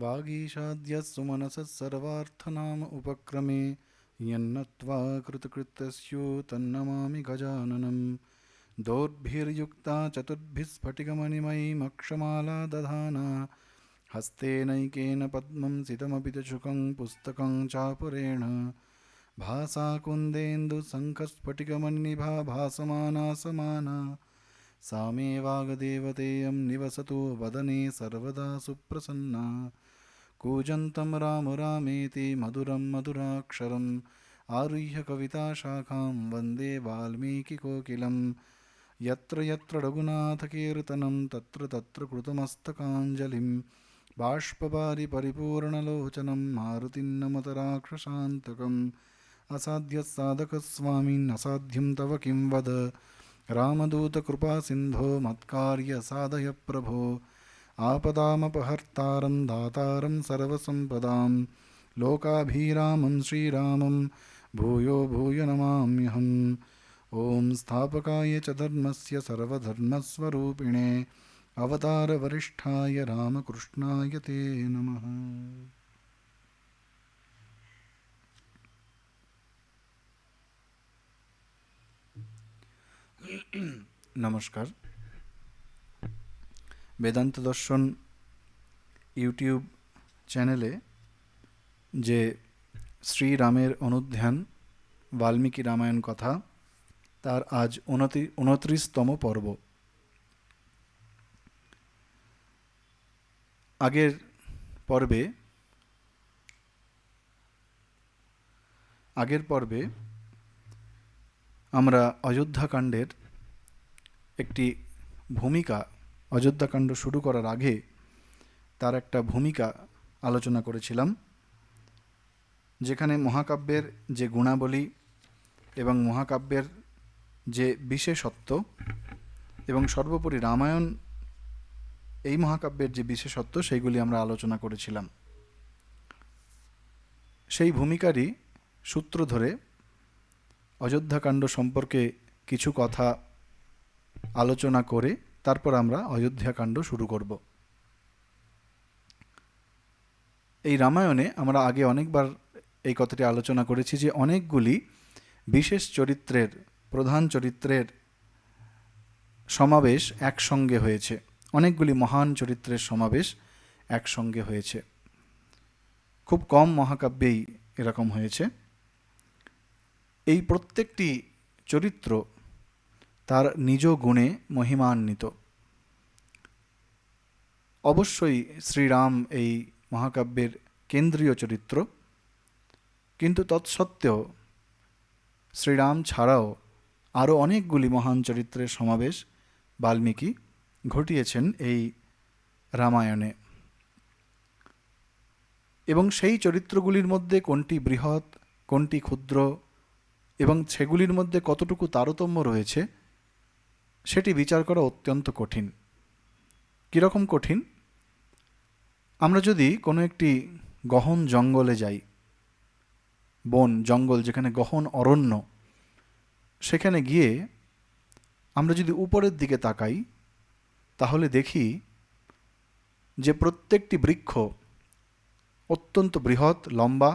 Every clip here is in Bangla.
वागीशाद्यस्सु मनसः सर्वार्थनाम उपक्रमे यन्नत्वा कृतकृत्यस्यु तन्नमामि गजाननम् दोर्भिर्युक्ता चतुर्भिः स्फटिकमणिमयीमक्षमाला दधाना हस्तेनैकेन पद्मं सितमपि च शुकं पुस्तकं चापुरेण भासा कुन्देन्दुशङ्खस्फटिकमन्निभा भासमाना समाना सा मे वाग्देवतेयं निवसतु वदने सर्वदा सुप्रसन्ना कूजन्तं राम रामेति मधुरं मधुराक्षरम् आरुह्य कविताशाखां वन्दे वाल्मीकिकोकिलं यत्र यत्र रघुनाथकीर्तनं तत्र तत्र कृतमस्तकाञ्जलिं बाष्पवारि परिपूर्णलोचनं मारुतिं नमत राक्षसान्तकम् असाध्यसाधकस्वामिन् असाध्यं तव किं वद रामदूतकृपासिन्धो मत्कार्य साधय प्रभो आपदामपहर्तारं दातारं सर्वसम्पदां लोकाभिरामं श्रीरामं भूयो भूयो नमाम्यहम् ॐ स्थापकाय च धर्मस्य सर्वधर्मस्वरूपिणे अवतारवरिष्ठाय रामकृष्णाय ते नमः। নমস্কার। বেদান্ত দর্শন ইউটিউব চ্যানেলে যে শ্রীরামের অনুধ্যান বাল্মীকি রামায়ণ কথা, তার আজ 29তম পর্ব। আগের পর্বে আমরা অযোধ্যাকাণ্ডের একটি ভূমিকা, অযোধ্যাকাণ্ড শুরু করার আগে তার একটা ভূমিকা আলোচনা করেছিলাম, যেখানে মহাকাব্যের যে গুণাবলী এবং মহাকাব্যের যে বিশেষত্ব এবং সর্বোপরি রামায়ণ এই মহাকাব্যের যে বিশেষত্ব সেইগুলি আমরা আলোচনা করেছিলাম। সেই ভূমিকারই সূত্র ধরে অযোধ্যাকাণ্ড সম্পর্কে কিছু কথা আলোচনা করে তারপর আমরা অযোধ্যাকাণ্ড শুরু করব। এই রামায়ণে আমরা আগে অনেকবার এই কথাটি আলোচনা করেছি যে অনেকগুলি বিশেষ চরিত্রের, প্রধান চরিত্রের সমাবেশ একসঙ্গে হয়েছে, অনেকগুলি মহান চরিত্রের সমাবেশ একসঙ্গে হয়েছে। খুব কম মহাকাব্যেই এরকম হয়েছে। এই প্রত্যেকটি চরিত্র তার নিজ গুণে মহিমান্বিত। অবশ্যই শ্রীরাম এই মহাকাব্যের কেন্দ্রীয় চরিত্র, কিন্তু তৎসত্ত্বেও শ্রীরাম ছাড়াও আরও অনেকগুলি মহান চরিত্রের সমাবেশ বাল্মীকি ঘটিয়েছেন এই রামায়ণে। এবং সেই চরিত্রগুলির মধ্যে কোনটি বৃহৎ, কোনটি ক্ষুদ্র এবং সেগুলির মধ্যে কতটুকু তারতম্য রয়েছে সেটি বিচার করা অত্যন্ত কঠিন। কীরকম কঠিন? আমরা যদি কোনো একটি গহন জঙ্গলে যাই, বন জঙ্গল যেখানে গহন অরণ্য, সেখানে গিয়ে আমরা যদি উপরের দিকে তাকাই তাহলে দেখি যে প্রত্যেকটি বৃক্ষ অত্যন্ত বৃহৎ, লম্বা,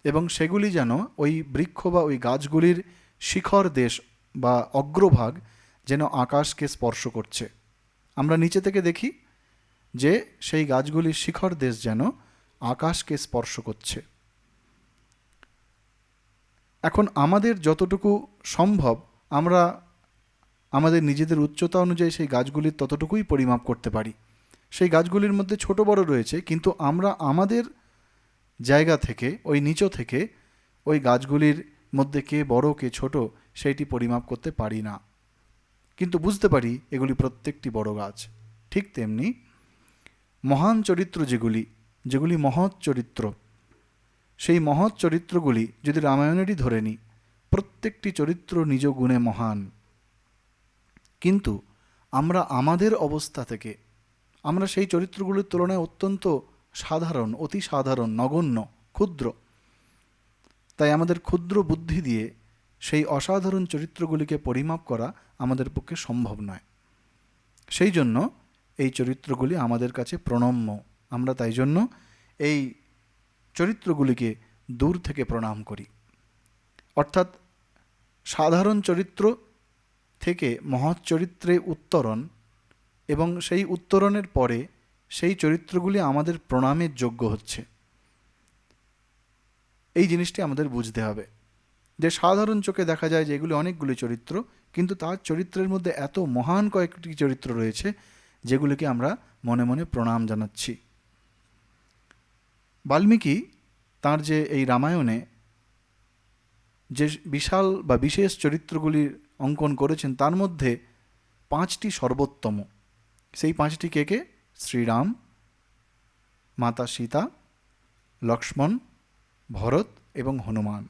এবং সেগুলি যেন ওই বৃক্ষ বা ওই গাছগুলির শিখর দেশ বা অগ্রভাগ যেন আকাশকে স্পর্শ করছে। আমরা নিচে থেকে দেখি যে সেই গাছগুলির শিখর দেশ যেন আকাশকে স্পর্শ করছে। এখন আমাদের যতটুকু সম্ভব আমরা আমাদের নিজেদের উচ্চতা অনুযায়ী সেই গাছগুলির ততটুকুই পরিমাপ করতে পারি। সেই গাছগুলির মধ্যে ছোট বড় রয়েছে, কিন্তু আমরা আমাদের জায়গা থেকে, ওই নিচু থেকে ওই গাছগুলির মধ্যে কে বড় কে ছোট সেইটি পরিমাপ করতে পারি না, কিন্তু বুঝতে পারি এগুলি প্রত্যেকটি বড় গাছ। ঠিক তেমনি মহান চরিত্র যেগুলি মহৎ চরিত্র, সেই মহৎ চরিত্রগুলি যদি রামায়ণেরই ধরে নিই, প্রত্যেকটি চরিত্র নিজ গুণে মহান, কিন্তু আমরা আমাদের অবস্থা থেকে আমরা সেই চরিত্রগুলির তুলনায় অত্যন্ত সাধারণ, অতি সাধারণ, নগণ্য, ক্ষুদ্র। তাই আমাদের ক্ষুদ্র বুদ্ধি দিয়ে সেই অসাধারণ চরিত্রগুলিকে পরিমাপ করা আমাদের পক্ষে সম্ভব নয়। সেই জন্য এই চরিত্রগুলি আমাদের কাছে প্রণম্য। আমরা তাই জন্য এই চরিত্রগুলিকে দূর থেকে প্রণাম করি। অর্থাৎ সাধারণ চরিত্র থেকে মহৎ চরিত্রে উত্তরণ, এবং সেই উত্তরণের পরে সেই চরিত্রগুলি আমাদের প্রণামের যোগ্য হচ্ছে, এই জিনিসটি আমাদের বুঝতে হবে। যে সাধারণ চোখে দেখা যায় যে এগুলি অনেকগুলি চরিত্র, কিন্তু তার চরিত্রের মধ্যে এত মহান কয়েকটি চরিত্র রয়েছে যেগুলিকে আমরা মনে মনে প্রণাম জানাচ্ছি। বাল্মীকি তার যে এই রামায়ণে যে বিশাল বা বিশেষ চরিত্রগুলির অঙ্কন করেছেন, তার মধ্যে 5টি সর্বোত্তম। সেই 5টি কে কে? শ্রীরাম, মাতা সীতা, লক্ষ্মণ, ভরত এবং হনুমান।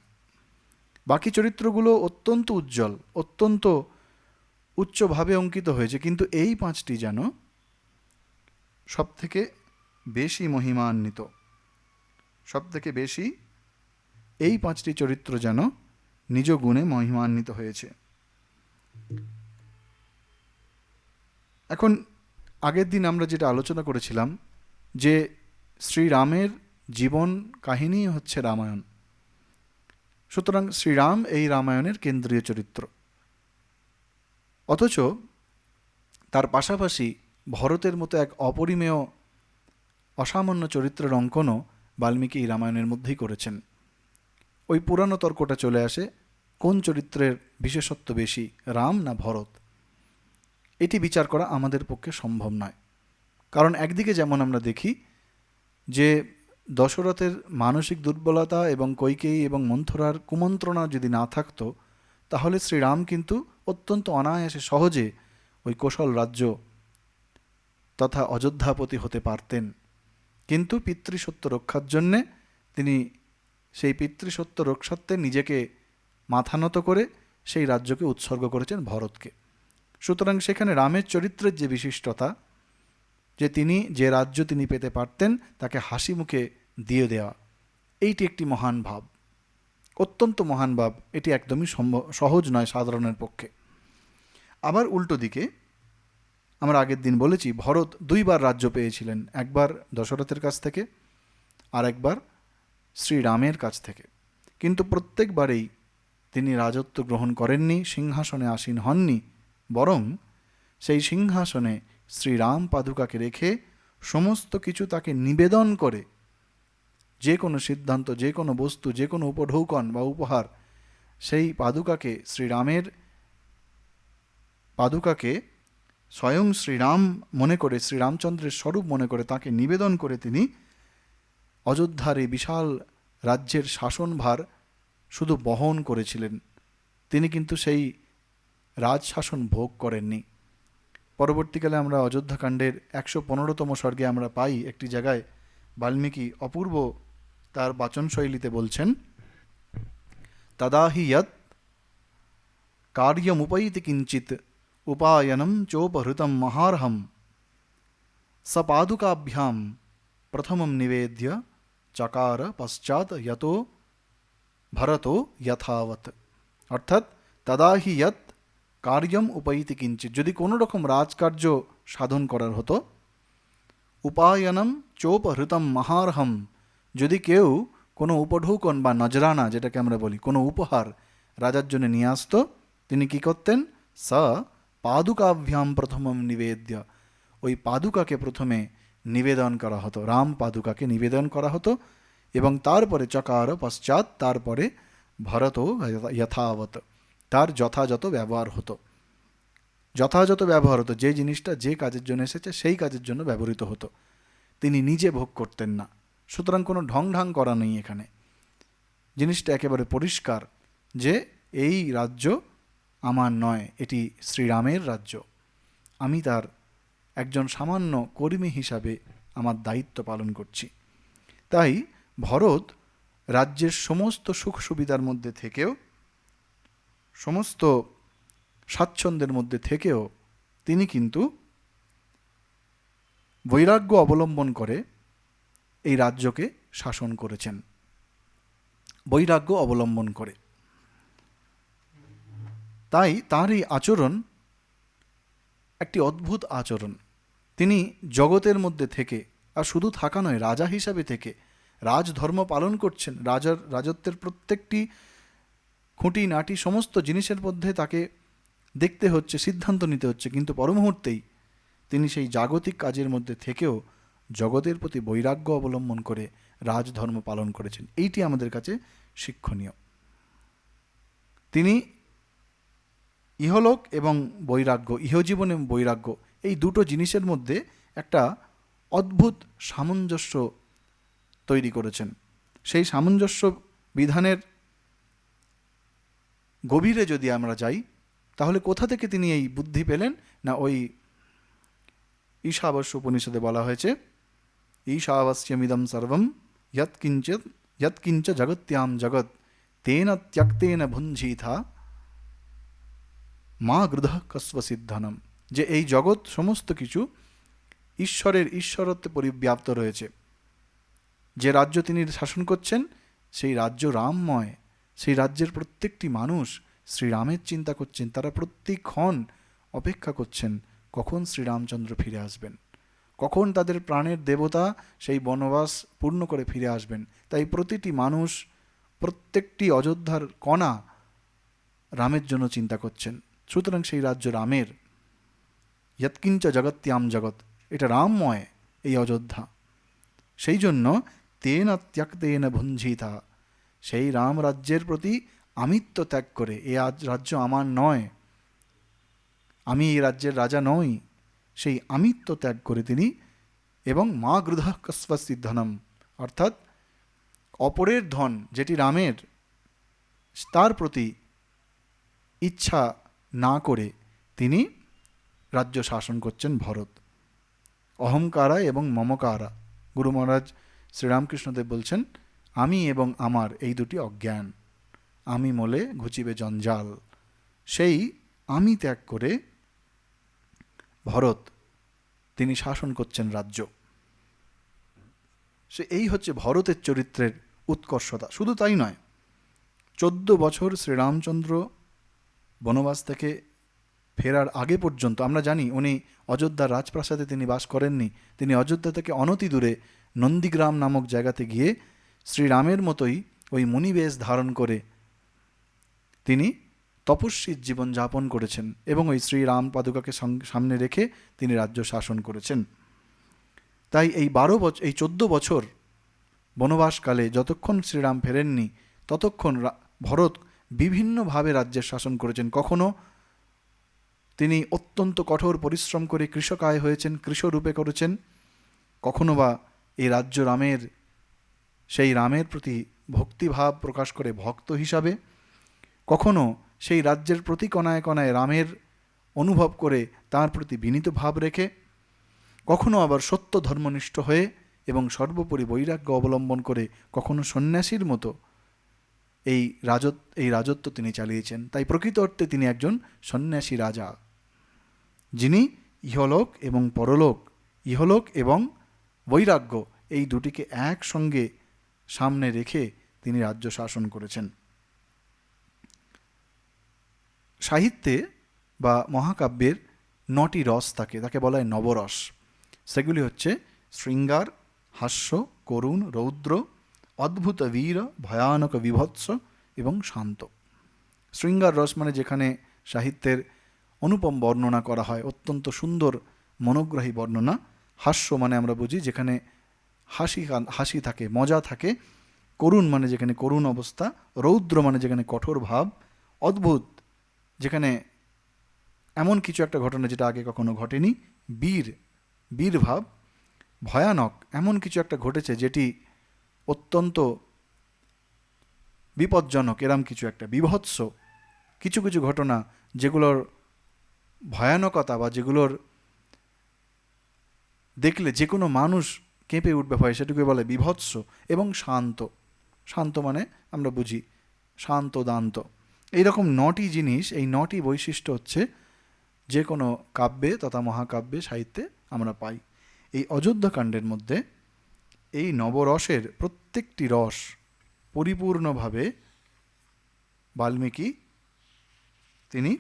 বাকি চরিত্রগুলো অত্যন্ত উজ্জ্বল, অত্যন্ত উচ্চভাবে অঙ্কিত হয়েছে, কিন্তু এই 5টি যেন সবথেকে বেশি মহিমান্বিত, সবথেকে বেশি এই 5টি চরিত্র যেন নিজ গুণে মহিমান্বিত হয়েছে। এখন আগের দিন আমরা যেটা আলোচনা করেছিলাম যে শ্রীরামের জীবন কাহিনী হচ্ছে রামায়ণ, সুতরাং শ্রীরাম এই রামায়ণের কেন্দ্রীয় চরিত্র। অথচ তার পাশাপাশি ভরতের মতো এক অপরিমেয় অসামান্য চরিত্রের অঙ্কনও বাল্মীকি এই রামায়ণের মধ্যেই করেছেন। ওই পুরানো তর্কটা চলে আসে, কোন চরিত্রের বিশেষত্ব বেশি, রাম না ভরত? এটি বিচার করা আমাদের পক্ষে সম্ভব নয়। কারণ একদিকে যেমন আমরা দেখি যে দশরথের মানসিক দুর্বলতা এবং কৈকেয়ী এবং মন্থরার কুমন্ত্রণা যদি না থাকতো, তাহলে শ্রীরাম কিন্তু অত্যন্ত অনায়াসে সহজে ওই কোশল রাজ্য তথা অযোধ্যাপতি হতে পারতেন। কিন্তু পিতৃসত্য রক্ষার জন্যে তিনি সেই পিতৃসত্য রক্ষার্থে নিজেকে মাথা নত করে সেই রাজ্যকে উৎসর্গ করেছেন ভরতকে। সুতরাং সেখানে রামের চরিত্রের যে বিশিষ্টতা, যে তিনি যে রাজ্য তিনি পেতে পারতেন তাকে হাসি মুখে দিয়ে দেওয়া, এইটি একটি মহান ভাব, অত্যন্ত মহান ভাব। এটি একদমই সহজ নয় সাধারণের পক্ষে। আবার উল্টো দিকে আমরা আগের দিন বলেছি ভরত 2বার রাজ্য পেয়েছিলেন, একবার দশরথের কাছ থেকে আর একবার শ্রীরামের কাছ থেকে, কিন্তু প্রত্যেকবারেই তিনি রাজত্ব গ্রহণ করেননি, সিংহাসনে আসীন হননি, বরং সেই সিংহাসনে শ্রীরাম পাদুকাকে রেখে সমস্ত কিছু তাকে নিবেদন করে, যে কোনো সিদ্ধান্ত, যে কোনো বস্তু, যে কোনো উপঢৌকন বা উপহার সেই পাদুকাকে, শ্রীরামের পাদুকাকে স্বয়ং শ্রীরাম মনে করে, শ্রীরামচন্দ্রের স্বরূপ মনে করে তাকে নিবেদন করে তিনি অযোধ্যার এই বিশাল রাজ্যের শাসনভার শুধু বহন করেছিলেন, তিনি কিন্তু সেই রাজশাসন ভোগ করেননি। পরবর্তীকালে আমরা অযোধ্যাকাণ্ডের 115তম সর্গে আমরা পাই একটি জায়গায় বাল্মীকি অপূর্ব তার বাচনশৈলীতে বলছেন, তদাহি যৎ কার্যমুপৈতি কিঞ্চিত উপায়নম চোপহৃতম মহার্হম সপাদুকাভ্যাম প্রথমম নিবেদ্য চকার পশ্চাৎ যতো ভরতো যথাবৎ। অর্থাৎ তদাহি যৎ কার্যম উপৈতি কিঞ্চিত, যদি কোনো রকম রাজকার্য সাধন করার হতো, উপায়নম চোপহৃতম মহার্হম, যদি কেউ কোনো উপঢৌকন বা নজরানা যেটাকে আমরা বলি, কোনো উপহার রাজার জন্য নিয়ে আসতো, তিনি কি করতেন? স পাদুকাভ্যাম প্রথমম নিবেদ্য, ওই পাদুকাকে প্রথমে নিবেদন করা হতো, রাম পাদুকাকে নিবেদন করা হতো, এবং তারপরে চকার পশ্চাৎ, তারপরে ভরত যথাবৎ, তার যথাযথ ব্যবহার হতো। যথাযথ ব্যবহার হতো, যে জিনিসটা যে কাজের জন্য এসেছে সেই কাজের জন্য ব্যবহৃত হতো, তিনি নিজে ভোগ করতেন না। সুতরাং কোনো ঢং করা নেই এখানে, জিনিসটা একেবারে পরিষ্কার যে এই রাজ্য আমার নয়, এটি শ্রীরামের রাজ্য, আমি তার একজন সামান্য কর্মী হিসাবে আমার দায়িত্ব পালন করছি। তাই ভরত রাজ্যের সমস্ত সুখ সুবিধার মধ্যে থেকেও, সমস্ত স্বাচ্ছন্দ্যের মধ্যে থেকেও তিনি কিন্তু বৈরাগ্য অবলম্বন করে এই রাজ্যকে শাসন করেছেন, বৈরাগ্য অবলম্বন করে। তাই তার এই আচরণ একটি অদ্ভুত আচরণ। তিনি জগতের মধ্যে থেকে আর শুধু থাকা নয়, রাজা হিসাবে থেকে রাজধর্ম পালন করছেন। রাজত্বের প্রত্যেকটি খুঁটি নাটি সমস্ত জিনিসের মধ্যে তাকে দেখতে হচ্ছে, সিদ্ধান্ত নিতে হচ্ছে, কিন্তু পরমুহূর্তেই তিনি সেই জাগতিক কাজের মধ্যে থেকেও জগতের প্রতি বৈরাগ্য অবলম্বন করে রাজধর্ম পালন করেছেন। এইটি আমাদের কাছে শিক্ষণীয়। তিনি ইহলোক এবং বৈরাগ্য, ইহজীবন এবং বৈরাগ্য, এই দুটো জিনিসের মধ্যে একটা অদ্ভুত সামঞ্জস্য তৈরি করেছেন। সেই সামঞ্জস্য বিধানের গভীরে যদি আমরা যাই, তাহলে কোথা থেকে তিনি এই বুদ্ধি পেলেন? না, ওই ঈশাবস্য উপনিষদে বলা হয়েছে, ঈশাবস্যমিদম সর্বম যৎকিঞ্চ জগত্যাম জগৎ তেন ত্যক্তেন ভুঞ্জীথা মা গৃধ কস্ব সিদ্ধনম। যে এই জগৎ সমস্ত কিছু ঈশ্বরের ঈশ্বরত্বে পরিব্যাপ্ত রয়েছে। যে রাজ্য তিনি শাসন করছেন সেই রাজ্য রামময়। সেই রাজ্যের প্রত্যেকটি মানুষ শ্রীরামের চিন্তা করছেন। তারা প্রত্যেকক্ষণ অপেক্ষা করছেন কখন শ্রীরামচন্দ্র ফিরে আসবেন, কখন তাদের প্রাণের দেবতা সেই বনবাস পূর্ণ করে ফিরে আসবেন। তাই প্রতিটি মানুষ, প্রত্যেকটি অযোধ্যার কণা রামের জন্য চিন্তা করছেন। সুতরাং সেই রাজ্য রামের। যৎকিঞ্চ জগত্যাম জগৎ, এটা রামময় এই অযোধ্যা। সেই জন্য তেন ত্যক্তেন ভুঞ্জিতা, সেই রাম রাজ্যের প্রতি আমিত্ব ত্যাগ করে, এ রাজ্য আমার নয়, আমি এই রাজ্যের রাজা নই, সেই আমিত্ব ত্যাগ করে তিনি এবং মা গৃধ কস্ব সিদ্ধনম, অর্থাৎ অপরের ধন যেটি রামের, তার প্রতি ইচ্ছা না করে তিনি রাজ্য শাসন করছেন ভরত। অহংকারা এবং মমকারা। গুরু মহারাজ শ্রীরামকৃষ্ণদেব বলছেন, আমি এবং আমার এই দুটি অজ্ঞান, আমি মোলে ঘুচিবে জঞ্জাল। সেই আমি ত্যাগ করে ভরত তিনি শাসন করছেন রাজ্য। সে এই হচ্ছে ভরতের চরিত্রের উৎকর্ষতা। শুধু তাই নয়, 14 বছর শ্রীরামচন্দ্র বনবাস থেকে ফেরার আগে পর্যন্ত আমরা জানি উনি অযোধ্যার রাজপ্রাসাদে তিনি বাস করেননি। তিনি অযোধ্যা থেকে অনতি দূরে নন্দীগ্রাম নামক জায়গাতে গিয়ে শ্রীরামের মতোই ওই মুনিবেশ ধারণ করে তিনি তপস্বীর জীবন যাপন করেছেন এবং ওই শ্রীরাম পাদুকাকে সামনে রেখে তিনি রাজ্য শাসন করেছেন। তাই এই 14 বছর বনবাসকালে যতক্ষণ শ্রীরাম ফেরেননি ততক্ষণ ভরত বিভিন্নভাবে রাজ্যের শাসন করেছেন। কখনো তিনি অত্যন্ত কঠোর পরিশ্রম করে কৃষকায় হয়েছেন, কৃষরূপে করেছেন। কখনো বা এই রাজ্য রামের, সেই রামের প্রতি ভক্তিভাব প্রকাশ করে ভক্ত হিসাবে, কখনো সেই রাজ্যের প্রতি কণায় কণায় রামের অনুভব করে তার প্রতি বিনীত ভাব রেখে, কখনো আবার সত্য ধর্মনিষ্ঠ হয়ে এবং সর্বোপরি বৈরাগ্য অবলম্বন করে কখনো সন্ন্যাসীর মতো এই রাজত্ব তিনি চালিয়েছেন। তাই প্রকৃত অর্থে তিনি একজন সন্ন্যাসী রাজা, যিনি ইহলোক এবং পরলোক, ইহলোক এবং বৈরাগ্য এই দুটিকে একসঙ্গে সামনে রেখে তিনি রাজ্য শাসন করেছেন। সাহিত্যে বা মহাকাব্যের 9টি রস থাকে, তাকে বলা হয় নবরস। সেগুলি হচ্ছে শৃঙ্গার, হাস্য, করুণ, রৌদ্র, অদ্ভুত বীর, ভয়ানক বিভৎস এবং শান্ত। শৃঙ্গার রস মানে যেখানে সাহিত্যের অনুপম বর্ণনা করা হয়, অত্যন্ত সুন্দর মনোগ্রাহী বর্ণনা। হাস্য মানে আমরা বুঝি যেখানে হাসি থাকে, মজা থাকে। করুণ মানে যেখানে করুণ অবস্থা। রৌদ্র মানে যেখানে কঠোর ভাব। অদ্ভুত যেখানে এমন কিছু একটা ঘটনা যেটা আগে কখনো ঘটেনি। বীর ভাব। ভয়ানক এমন কিছু একটা ঘটেছে যেটি অত্যন্ত বিপজ্জনক, এরম কিছু একটা। বিভৎস কিছু কিছু ঘটনা যেগুলোর ভয়ানকতা বা যেগুলোর দেখলে যে কোনো মানুষ কেঁপে উঠবে ভয়, সেটুকু বলে বিভৎস। এবং শান্ত। শান্ত মানে আমরা বুঝি শান্ত দান্ত। এইরকম 9টি জিনিস, এই 9টি বৈশিষ্ট্য হচ্ছে যে কোনো কাব্যে তথা মহাকাব্যে সাহিত্যে আমরা পাই। এই অযোধ্যাকাণ্ডের মধ্যে এই নবরসের প্রত্যেকটি রস পরিপূর্ণভাবে বাল্মীকি তিনি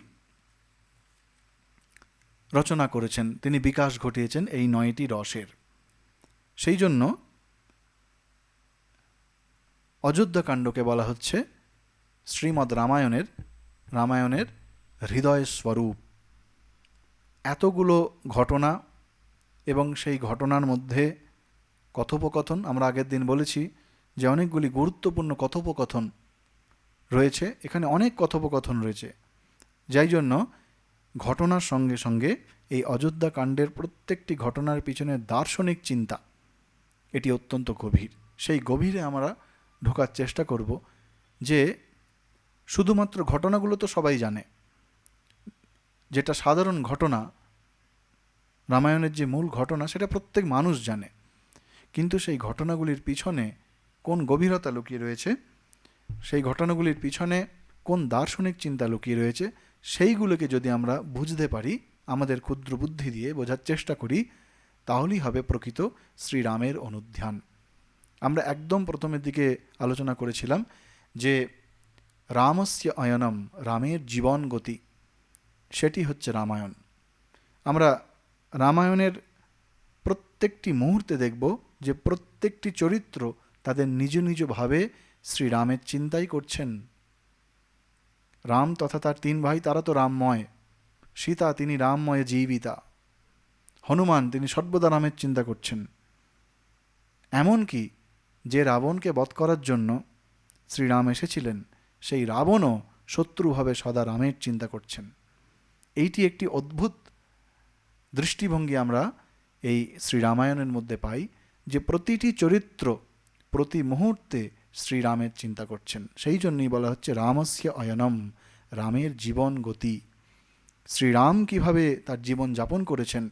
রচনা করেছেন, তিনি বিকাশ ঘটিয়েছেন এই 9টি রসের। সেই জন্য অযোধ্যাকাণ্ডকে বলা হচ্ছে শ্রীমদ্ রামায়ণের হৃদয় স্বরূপ। এতগুলো ঘটনা এবং সেই ঘটনার মধ্যে কথোপকথন, আমরা আগের দিন বলেছি যে অনেকগুলি গুরুত্বপূর্ণ কথোপকথন রয়েছে, এখানে অনেক কথোপকথন রয়েছে, যাই জন্য ঘটনার সঙ্গে সঙ্গে এই অযোধ্যাকাণ্ডের প্রত্যেকটি ঘটনার পিছনে দার্শনিক চিন্তা এটি অত্যন্ত গভীর। সেই গভীরে আমরা ঢোকার চেষ্টা করব যে শুধুমাত্র ঘটনাগুলো তো সবাই জানে, যেটা সাধারণ ঘটনা, রামায়ণের যে মূল ঘটনা সেটা প্রত্যেক মানুষ জানে, কিন্তু সেই ঘটনাগুলির পিছনে কোন গভীরতা লুকিয়ে রয়েছে, সেই ঘটনাগুলির পিছনে কোন দার্শনিক চিন্তা লুকিয়ে রয়েছে, সেইগুলোকে যদি আমরা বুঝতে পারি, আমাদের ক্ষুদ্র বুদ্ধি দিয়ে বোঝার চেষ্টা করি, তাহলেই হবে প্রকৃত শ্রীরামের অনুধ্যান। আমরা একদম প্রথমের দিকে আলোচনা করেছিলাম যে রামস্য অয়নম, রামের জীবন গতি, সেটি হচ্ছে রামায়ণ। আমরা রামায়ণের প্রত্যেকটি মুহূর্তে দেখব যে প্রত্যেকটি চরিত্র তাদের নিজ নিজভাবে শ্রীরামের চিন্তাই করছেন। রাম তথা তার তিন ভাই, তারা তো রামময়। সীতা, তিনি রামময়ে জীবিতা। হনুমান, তিনি সর্বদা রামের চিন্তা করছেন। এমনকি যে রাবণকে বধ করার জন্য শ্রীরাম এসেছিলেন, সেই রাবণও শত্রুভাবে সদা রামের চিন্তা করছেন। এইটি একটি অদ্ভুত দৃষ্টিভঙ্গি আমরা এই শ্রীরামায়ণের মধ্যে পাই, যে প্রতিটি চরিত্র প্রতি মুহূর্তে শ্রীরামের চিন্তা করছেন। সেই জন্যই বলা হচ্ছে রামস্য অয়নম, রামের জীবন গতি। শ্রীরাম কিভাবে তার জীবন যাপন করেছেন,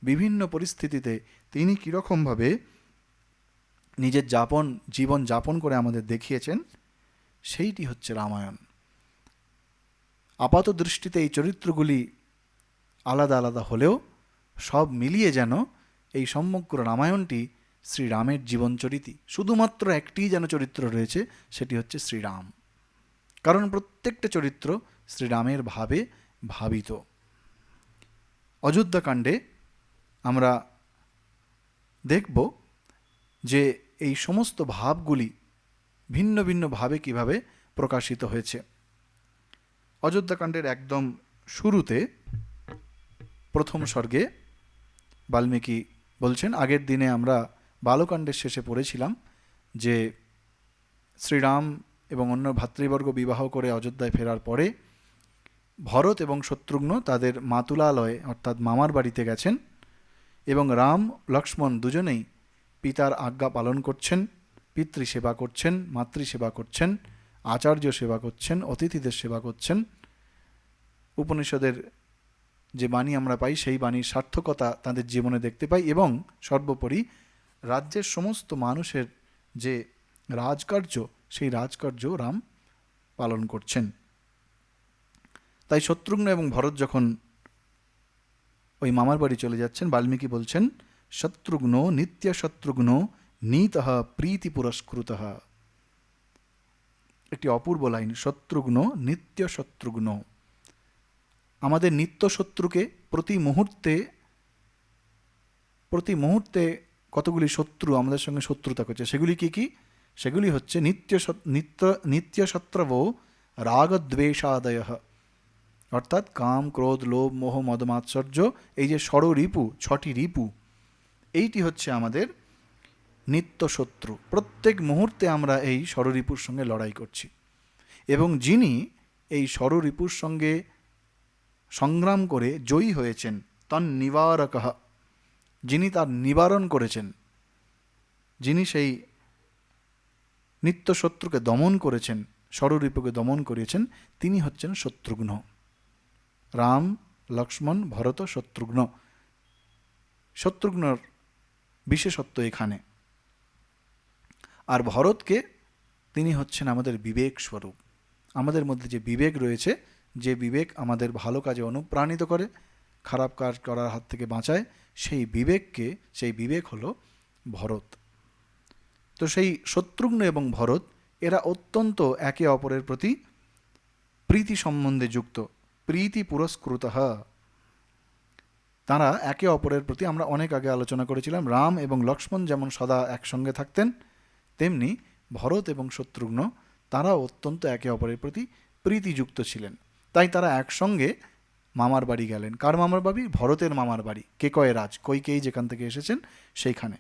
বিভিন্ন পরিস্থিতিতে তিনি কীরকমভাবে নিজের জীবন যাপন করে আমাদের দেখিয়েছেন, সেইটি হচ্ছে রামায়ণ। আপাত দৃষ্টিতে এই চরিত্রগুলি আলাদা আলাদা হলেও সব মিলিয়ে যেন এই সমগ্র রামায়ণটি শ্রীরামের জীবনচরিতি। শুধুমাত্র একটিই যেন চরিত্র রয়েছে, সেটি হচ্ছে শ্রীরাম, কারণ প্রত্যেকটা চরিত্র শ্রীরামের ভাবে ভাবিত। অযোধ্যাকাণ্ডে আমরা দেখব যে এই সমস্ত ভাবগুলি ভিন্ন ভিন্ন ভাবে কিভাবে প্রকাশিত হয়েছে। অযোধ্যাকাণ্ডের একদম শুরুতে প্রথম সর্গে বাল্মীকি বলছেন, আগের দিনে আমরা বালকাণ্ডের শেষে পড়েছিলাম যে শ্রীরাম এবং অন্য ভাতৃবর্গ বিবাহ করে অযোধ্যায় ফেরার পরে ভরত এবং শত্রুঘ্ন তাদের মাতুলালয়ে অর্থাৎ মামার বাড়িতে গেছেন, এবং রাম লক্ষ্মণ দুজনেই পিতার আজ্ঞা পালন করছেন, পিতৃসেবা করছেন, মাতৃসেবা করছেন, আচার্য সেবা করছেন, অতিথিদের সেবা করছেন। উপনিষদের যে বাণী আমরা পাই, সেই বাণীর সার্থকতা তাদের জীবনে দেখতে পাই, এবং সর্বোপরি রাজ্যের সমস্ত মানুষের যে রাজকার্য, সেই রাজকার্য রাম পালন করছেন। তাই শত্রুঘ্ন এবং ভরত যখন ওই মামার বাড়ি চলে যাচ্ছেন, বাল্মীকি বলছেন শত্রুঘ্ন নিত্য শত্রুঘ্ন নীতঃ প্রীতি পুরস্কৃত। একটি অপূর্ব লাইন, শত্রুঘ্ন নিত্য শত্রুঘ্ন। আমাদের নিত্য শত্রুকে প্রতি মুহূর্তে কতগুলি শত্রু আমাদের সঙ্গে শত্রুতা করছে, সেগুলি কি কি? সেগুলি হচ্ছে নিত্য শত্রব রাগদ্বেষাদয়, অর্থাৎ কাম, ক্রোধ, লোভ, মোহ, মদ, মাৎসর্য, এই যে ষড়রিপু, 6টি রিপু, এইটি হচ্ছে আমাদের নিত্য শত্রু। প্রত্যেক মুহূর্তে আমরা এই ষড়রিপুর সঙ্গে লড়াই করছি, এবং যিনি এই ষড়রিপুর সঙ্গে সংগ্রাম করে জয়ী হয়েছেন, তন্নিবারকঃ, যিনি তার নিবারণ করেছেন, যিনি সেই নিত্য শত্রুকে দমন করেছেন, ষড়রিপুকে দমন করিয়েছেন, তিনি হচ্ছেন শত্রুঘ্ন। রাম, লক্ষ্মণ, ভরত, শত্রুঘ্ন। শত্রুঘ্নর বিশেষত্ব এখানে। আর ভরতকে, তিনি হচ্ছেন আমাদের বিবেক স্বরূপ। আমাদের মধ্যে যে বিবেক রয়েছে, যে বিবেক আমাদের ভালো কাজে অনুপ্রাণিত করে, খারাপ কাজ করার হাত থেকে বাঁচায়, সেই বিবেক হলো ভরত। তো সেই শত্রুঘ্ন এবং ভরত এরা অত্যন্ত একে অপরের প্রতি প্রীতি সম্বন্ধে যুক্ত, প্রীতি পুরস্কৃত। তারা একে অপরের প্রতি, আমরা অনেক আগে আলোচনা করেছিলাম, রাম এবং লক্ষ্মণ যেমন সদা একসঙ্গে থাকতেন, তেমনি ভরত এবং শত্রুঘ্ন তারা অত্যন্ত একে অপরের প্রতি প্রীতিযুক্ত ছিলেন। তাই তারা একসঙ্গে মামার বাড়ি গেলেন। কার মামার বাড়ি? ভরতের মামার বাড়ি, কেকয় রাজ, কৈকেয়ী যেখান থেকে এসেছেন সেইখানে।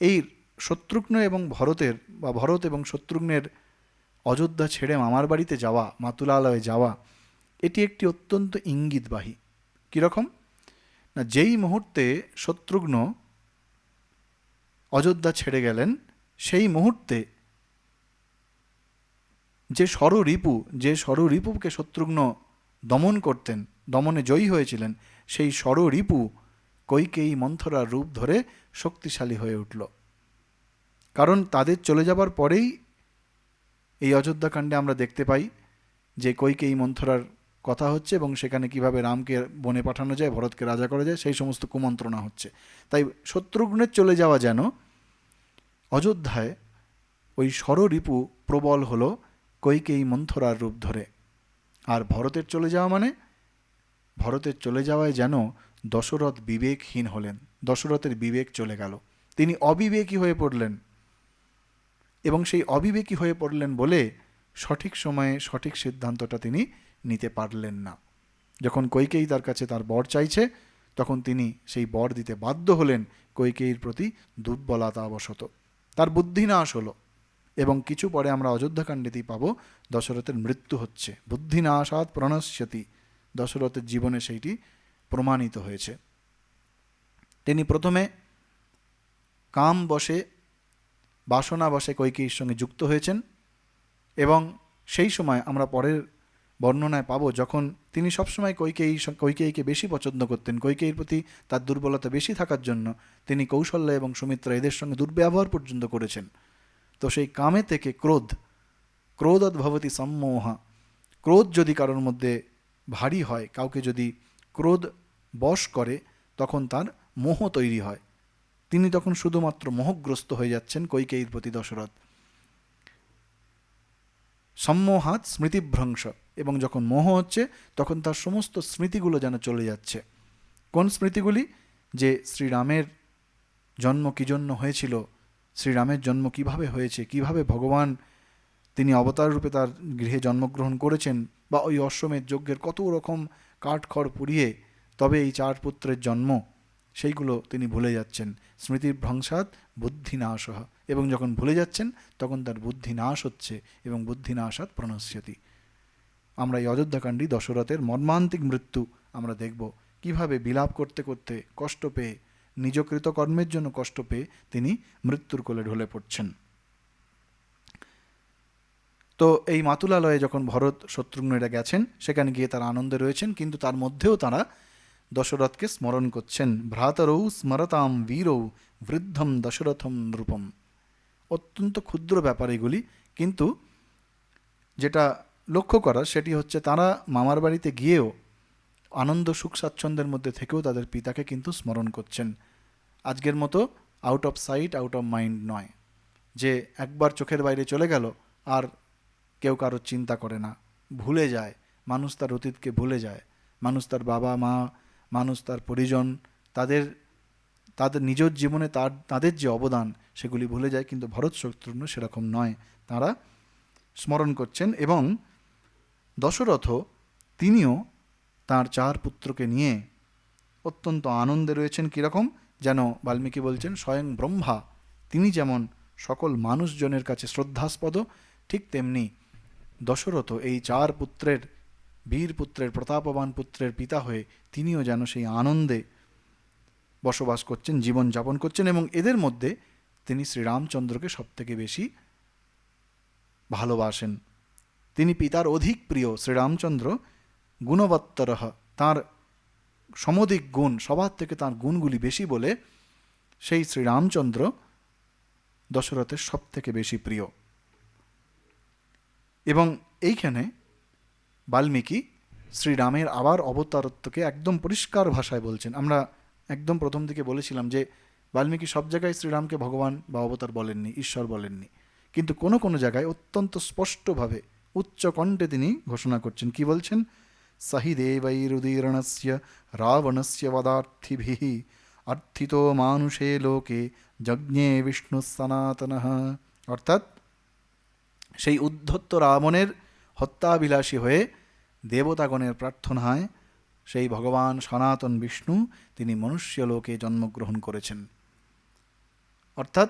এই শত্রুঘ্ন এবং ভরতের বা ভরত এবং শত্রুঘ্নের অযোধ্যা ছেড়ে মামার বাড়িতে যাওয়া, মাতুলালয়ে যাওয়া, এটি একটি অত্যন্ত ইঙ্গিতবাহী। কীরকম না, যেই মুহূর্তে শত্রুঘ্ন অযোধ্যা ছেড়ে গেলেন, সেই মুহূর্তে যে ষড়রিপুকে শত্রুঘ্ন দমন করতেন, দমনে জয়ী হয়েছিলেন, সেই ষড়রিপু কৈকেয়ী মন্থরার রূপ ধরে শক্তিশালী হয়ে উঠল। কারণ তাদের চলে যাবার পরেই এই অযোধ্যাকাণ্ডে আমরা দেখতে পাই যে কৈকেয়ী মন্থরার কথা হচ্ছে এবং সেখানে কিভাবে রামকে বনে পাঠানো যায়, ভরতকে রাজা করা যায়, সেই সমস্ত কুমন্ত্রণা হচ্ছে। তাই শত্রুঘ্নের চলে যাওয়া যেন অযোধ্যায় ওই ষড়রিপু প্রবল হলো কৈকেয়ী মন্থরার রূপ ধরে। আর ভরতের চলে যাওয়া মানে, ভরতের চলে যাওয়ায় যেন দশরথ বিবেকহীন হলেন, দশরথের বিবেক চলে গেল, তিনি অবিবেকী হয়ে পড়লেন। এবং সেই অবিবেকী হয়ে পড়লেন বলে সঠিক সময়ে সঠিক সিদ্ধান্তটা তিনি নিতে পারলেন না। যখন কৈকেয়ী তার কাছে তার বর চাইছে, তখন তিনি সেই বর দিতে বাধ্য হলেন কৈকেয়ীর প্রতি দুর্বলতাবশত। তার বুদ্ধিনাশ হলো এবং কিছু পরে আমরা অযোধ্যাকাণ্ডেতেই পাবো দশরথের মৃত্যু হচ্ছে। বুদ্ধিনাশাৎ প্রণশ্যতি, দশরথের জীবনে সেইটি প্রমাণিত হয়েছে। তিনি প্রথমে কাম বশে, বাসনা বশে কৈকেয়ীর সঙ্গে যুক্ত হয়েছেন এবং সেই সময় আমরা পরের বর্ণনায় পাবো যখন তিনি সবসময় কৈকেয়ীকে বেশি পছন্দ করতেন, কৈকেয়ীর প্রতি তার দুর্বলতা বেশি থাকার জন্য তিনি কৌশল্যা এবং সুমিত্রা এদের সঙ্গে দুর্ব্যবহার পর্যন্ত করেছেন। তো সেই কামে থেকে ক্রোধৎ ভবতি সম্মোহা, ক্রোধ যদি কারোর মধ্যে ভারী হয়, কাউকে যদি ক্রোধ বশ করে, তখন তার মোহ তৈরি হয়। তিনি তখন শুধুমাত্র মোহগ্রস্ত হয়ে যাচ্ছেন কৈকেয়ীর প্রতি দশরথ। সম্মোহাৎ স্মৃতিভ্রংশ, এবং যখন মোহ হচ্ছে তখন তার সমস্ত স্মৃতিগুলো যেন চলে যাচ্ছে। কোন স্মৃতিগুলি? যে শ্রীরামের জন্ম কী জন্য হয়েছিল, শ্রীরামের জন্ম কিভাবে হয়েছে, কিভাবে ভগবান তিনি অবতার রূপে তার গৃহে জন্মগ্রহণ করেছেন, বা ওই অশ্বমেধ যজ্ঞের কত রকম কাঠখড় পুড়িয়ে তবে এই 4 পুত্রের জন্ম, সেইগুলো তিনি ভুলে যাচ্ছেন। স্মৃতিভ্রংশাৎ বুদ্ধিনাশঃ, এবং যখন ভুলে যাচ্ছেন তখন তার বুদ্ধিনাশ হচ্ছে এবং বুদ্ধিনাশাৎ প্রণশ্যতি। আমরা এই অযোধ্যাকাণ্ডী দশরথের মর্মান্তিক মৃত্যু আমরা দেখব, কিভাবে বিলাপ করতে করতে কষ্ট পেয়ে, নিজ কৃতকর্মের জন্য কষ্ট পেয়ে তিনি মৃত্যুর কোলে ঢলে পড়ছেন। তো এই মাতুলালয়ে যখন ভরত শত্রুঘ্নরা গেছেন, সেখানে গিয়ে তারা আনন্দে রয়েছেন, কিন্তু তার মধ্যেও তারা দশরথকে স্মরণ করছেন। ভ্রাতরৌ স্মরতাম বীরৌ বৃদ্ধম দশরথম নৃপম। অত্যন্ত ক্ষুদ্র ব্যাপার এগুলি, কিন্তু যেটা লক্ষ্য করার সেটি হচ্ছে তারা মামার বাড়িতে গিয়েও আনন্দ সুখ স্বাচ্ছন্দ্যের মধ্যে থেকেও তাদের পিতাকে কিন্তু স্মরণ করছেন। আজকের মতো out of sight out of mind নয়, যে একবার চোখের বাইরে চলে গেল আর কেউ কারোর চিন্তা করে না, ভুলে যায়। মানুষ তার অতীতকে ভুলে যায়, মানুষ তার বাবা মা, মানুষ তার পরিজন, তাদের নিজের জীবনে তাদের যে অবদান সেগুলি ভুলে যায়। কিন্তু ভরত শত্রুঘ্ন সেরকম নয়, তারা স্মরণ করছেন। এবং দশরথ তিনিও তার 4 পুত্রকে নিয়ে অত্যন্ত আনন্দে রয়েছেন। কীরকম? যেন বাল্মীকি বলছেন স্বয়ং ব্রহ্মা তিনি যেমন সকল মানুষজনের কাছে শ্রদ্ধাস্পদ, ঠিক তেমনি দশরথ এই 4 পুত্রের, বীর পুত্রের, প্রতাপবান পুত্রের পিতা হয়ে তিনিও যেন সেই আনন্দে বসবাস করছেন, জীবন যাপন করছেন। এবং এদের মধ্যে তিনি শ্রীরামচন্দ্রকে সবথেকে বেশি ভালোবাসেন। তিনি পিতার অধিক প্রিয়। শ্রীরামচন্দ্র গুণবত্তরঃ, তাঁর সমধিক গুণ, সবার থেকে তাঁর গুণগুলি বেশি বলে সেই শ্রীরামচন্দ্র দশরথের সব থেকে বেশি প্রিয়। এবং এইখানে বাল্মীকি শ্রীরামের আবার অবতারত্বকে একদম পরিষ্কার ভাষায় বলছেন। আমরা একদম প্রথম দিকে বলেছিলাম যে বাল্মীকি সব জায়গায় শ্রীরামকে ভগবান বা অবতার বলেননি, ঈশ্বর বলেননি, কিন্তু কোনো কোনো জায়গায় অত্যন্ত স্পষ্টভাবে উচ্চ কণ্ঠে তিনি ঘোষণা করছেন। কি বলছেন? সহি দেবৈরুদীর্ণস্য রাবণস্য বদার্থিভিঃ অর্থিতো মানুষে লোকে যজ্ঞে বিষ্ণু সনাতনঃ। অর্থাৎ সেই উদ্ধত্ত রাবণের হত্যাবিলাসী হয়ে দেবতাগণের প্রার্থনায় সেই ভগবান সনাতন বিষ্ণু তিনি মনুষ্য লোকে জন্মগ্রহণ করেছেন। অর্থাৎ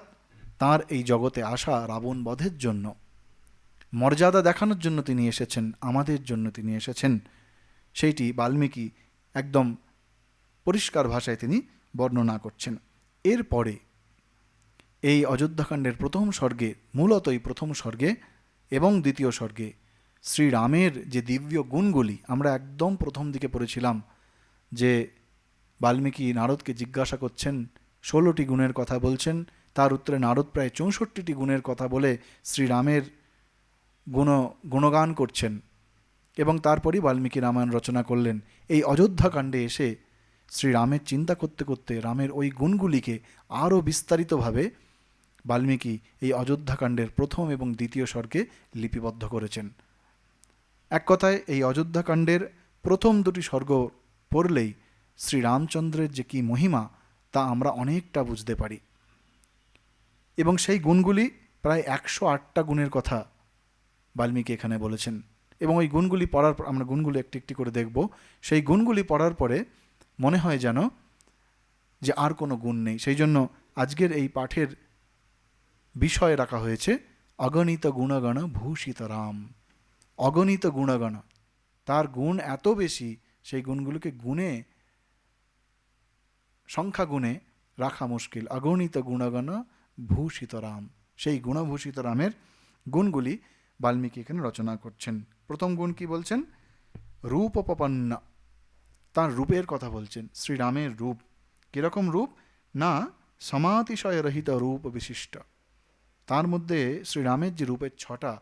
তাঁর এই জগতে আসা রাবণ বধের জন্য, মর্যাদা দেখানোর জন্য তিনি এসেছেন, আমাদের জন্য তিনি এসেছেন, সেইটি বাল্মীকি একদম পরিষ্কার ভাষায় তিনি বর্ণনা করছেন। এরপরে এই অযোধ্যাকাণ্ডের প্রথম স্বর্গে, মূলত এই প্রথম স্বর্গে এবং দ্বিতীয় স্বর্গে শ্রীরামের যে দিব্য গুণগুলি আমরা একদম প্রথম দিকে পড়েছিলাম, যে বাল্মীকি নারদকে জিজ্ঞাসা করছেন, 16টি গুণের কথা বলছেন, তার উত্তরে নারদ প্রায় 64টি গুণের কথা বলে শ্রীরামের গুণগান করছেন, এবং তারপরই বাল্মীকি রামায়ণ রচনা করলেন। এই অযোধ্যাকাণ্ডে এসে শ্রীরামের চিন্তা করতে করতে রামের ওই গুণগুলিকে আরও বিস্তারিতভাবে বাল্মীকি এই অযোধ্যাকাণ্ডের প্রথম এবং দ্বিতীয় স্বর্গে লিপিবদ্ধ করেছেন। এক কথায় এই অযোধ্যাকাণ্ডের প্রথম দুটি স্বর্গ পড়লেই শ্রীরামচন্দ্রের যে কী মহিমা তা আমরা অনেকটা বুঝতে পারি। এবং সেই গুণগুলি প্রায় 108টা গুণের কথা বাল্মীকি এখানে বলেছেন। এবং ওই গুণগুলি পড়ার পর আমরা গুণগুলি একটি একটি করে দেখব। সেই গুণগুলি পড়ার পরে মনে হয় যেন যে আর কোনো গুণ নেই। সেই জন্য আজকের এই পাঠের বিষয় রাখা হয়েছে অগণিত গুণগণ ভূষিত রাম। অগণিত গুণগণ, তার গুণ এত বেশি, সেই গুণগুলোকে গুণে, সংখ্যা গুণে রাখা মুশকিল। অগণিত গুণগণ ভূষিত রাম, সেই গুণভূষিত রামের গুণগুলি বাল্মীকি এখানে রচনা করছেন। প্রথম গুণ কি বলছেন? রূপোপপন্ন, তার রূপের কথা বলছেন। শ্রীরামের রূপ কীরকম রূপ না, সমাতিশয় রহিত রূপ বিশিষ্ট। তার মধ্যে শ্রীরামের যে রূপের ছটা,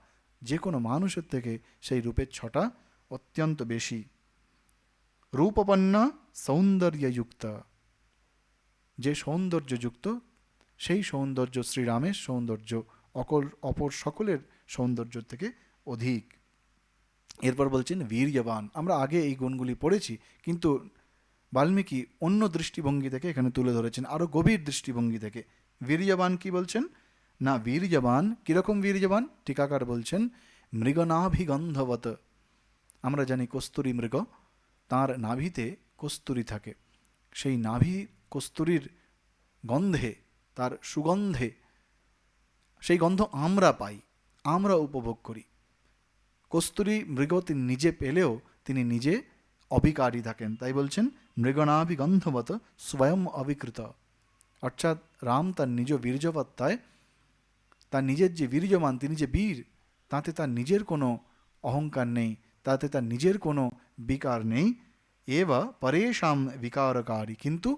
যে কোনো মানুষের থেকে সেই রূপের ছটা অত্যন্ত বেশি। রূপপন্ন সৌন্দর্যযুক্ত, যে সৌন্দর্যযুক্ত সেই সৌন্দর্য শ্রীরামের সৌন্দর্য অপর সকলের সৌন্দর্য থেকে অধিক। এরপর বলছেন বীর্যবান। আমরা আগে এই গুণগুলি পড়েছি, কিন্তু বাল্মীকি অন্য দৃষ্টিভঙ্গি থেকে এখানে তুলে ধরেছেন, আরও গভীর দৃষ্টিভঙ্গি থেকে। বীর্যবান কি বলছেন না, বীর্যবান কীরকম বীর্যবান? টিকাকার বলছেন মৃগনাভিগন্ধবত। আমরা জানি কস্তুরী মৃগ, তার নাভিতে কস্তুরী থাকে, সেই নাভি কস্তুরীর গন্ধে, তার সুগন্ধে, সেই গন্ধ আমরা পাই, আমরা উপভোগ করি। কস্তুরী মৃগ তিনি নিজে পেলেও তিনি নিজে অবিকারী থাকেন, তাই বলছেন মৃগনাভিগন্ধবত স্বয়ং অবিকৃত। অর্থাৎ রাম তার নিজ বীর্যবত্তায়, তার নিজের যে বীর্যমান, তিনি যে বীর, তাতে তার নিজের কোনো অহংকার নেই, তাতে তার নিজের কোনো বিকার নেই। এবা পরেশাম বিকারকারী, কিন্তু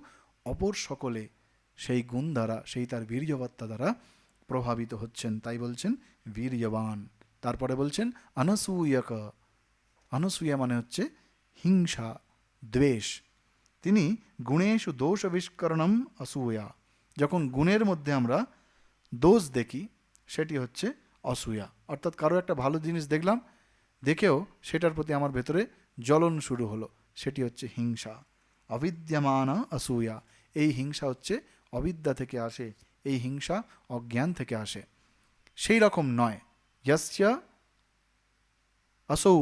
অপর সকলে সেই গুণ দ্বারা, সেই তার বীর্যবত্তা দ্বারা প্রভাবিত হচ্ছেন, তাই বলছেন বীর্যবান। তারপরে বলছেন অনসূয়ক। অনসূয়া মানে হচ্ছে হিংসা, দ্বেষ। তিনি গুণেষু দোষ আবিষ্করণম অসূয়া। যখন গুণের মধ্যে আমরা দোষ দেখি সেটি হচ্ছে অসূয়া। অর্থাৎ কারো একটা ভালো জিনিস দেখলাম, দেখেও সেটার প্রতি আমার ভেতরে জ্বলন শুরু হলো, সেটি হচ্ছে হিংসা। অবিদ্যমানা অসূয়া, এই হিংসা হচ্ছে অবিদ্যা থেকে আসে, এই হিংসা অজ্ঞান থেকে আসে। সেই রকম নয় যস্য অসৌ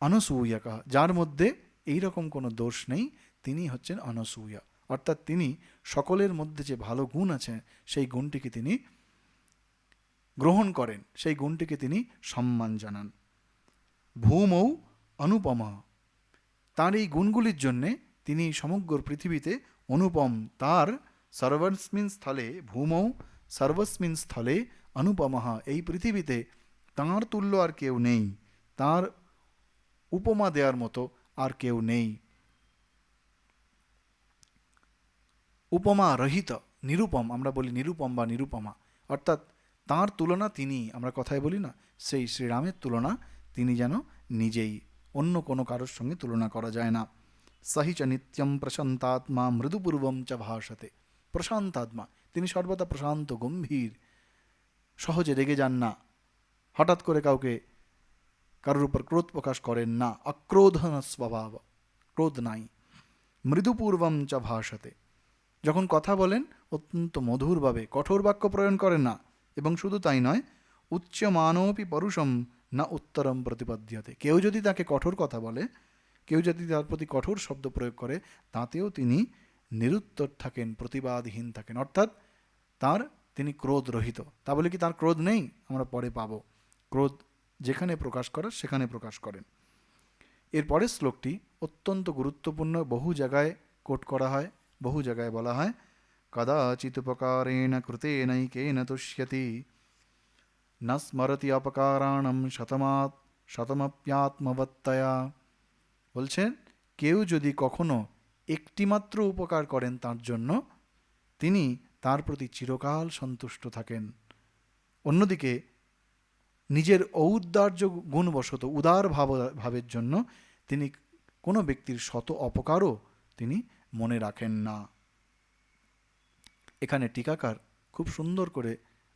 অনসূয়কা, যার মধ্যে এই রকম কোনো দোষ নেই, তিনি হচ্ছেন অনসূয়া। অর্থাৎ তিনি সকলের মধ্যে যে ভালো গুণ আছে সেই গুণটিকে তিনি গ্রহণ করেন, সেই গুণটিকে তিনি সম্মান জানান। ভূমৌ অনুপমা, তার এই গুণগুলির জন্যে তিনি সমগ্র পৃথিবীতে অনুপম। তার সর্বস্মিন স্থলে, ভূমৌ সর্বস্মিন স্থলে অনুপমঃ, এই পৃথিবীতে তাঁর তুল্য আর কেউ নেই, তার উপমা দেওয়ার মতো আর কেউ নেই। উপমা রহিত, নিরূপম, আমরা বলি নিরূপম বা নিরূপমা, অর্থাৎ তাঁর তুলনা তিনি, আমরা কথায় বলি না, সেই শ্রীরামের তুলনা তিনি যেন নিজেই, অন্য কোনো কারোর সঙ্গে তুলনা করা যায় না। সহি চ নিত্যম প্রশান্তাত্মা মৃদুপূর্বম চ ভাষতে। প্রশান্তাত্মা, তিনি সর্বদা প্রশান্ত, গম্ভীর, সহজে রেগে যান না, হঠাৎ করে কাউকে কারোর উপর ক্রোধ প্রকাশ করেন না। অক্রোধন স্বভাব, ক্রোধ নাই। মৃদুপূর্বম চ ভাষতে, যখন কথা বলেন অত্যন্ত মধুরভাবে, কঠোর বাক্য প্রয়োগ করেন না। এবং শুধু তাই নয়, উচ্চমানোপি পরুষম না উত্তরম প্রতিপদ্যতে, কেউ যদি তাকে কঠোর কথা বলে, কেউ যদি তার প্রতি কঠোর শব্দ প্রয়োগ করে, তাতেও তিনি নিরুত্তর থাকেন, প্রতিবাদহীন থাকেন, অর্থাৎ তিনি ক্রোধ রহিত। তা বলে কি তার ক্রোধ নেই? আমরা পরে পাবো। ক্রোধ যেখানে প্রকাশ করার সেখানে প্রকাশ করেন। এর পরের শ্লোকটি অত্যন্ত গুরুত্বপূর্ণ, বহু জায়গায় কোট করা হয়, বহু জায়গায় বলা হয়, কদাচিৎ উপকারেণ কৃতেনৈকেন তুষ্যতি ন স্মরতি অপকারাণম শতমপ্যাত্মবত্তয়া। বলছেন, কেউ যদি কখনো একটিমাত্র উপকার করেন তার জন্য, তিনি তার প্রতি চিরকাল সন্তুষ্ট থাকেন। অন্যদিকে নিজের ঔদার্য গুণবশত, উদার ভাবের জন্য তিনি কোনো ব্যক্তির শত অপকারও তিনি মনে রাখেন না। এখানে টিকাকার খুব সুন্দর করে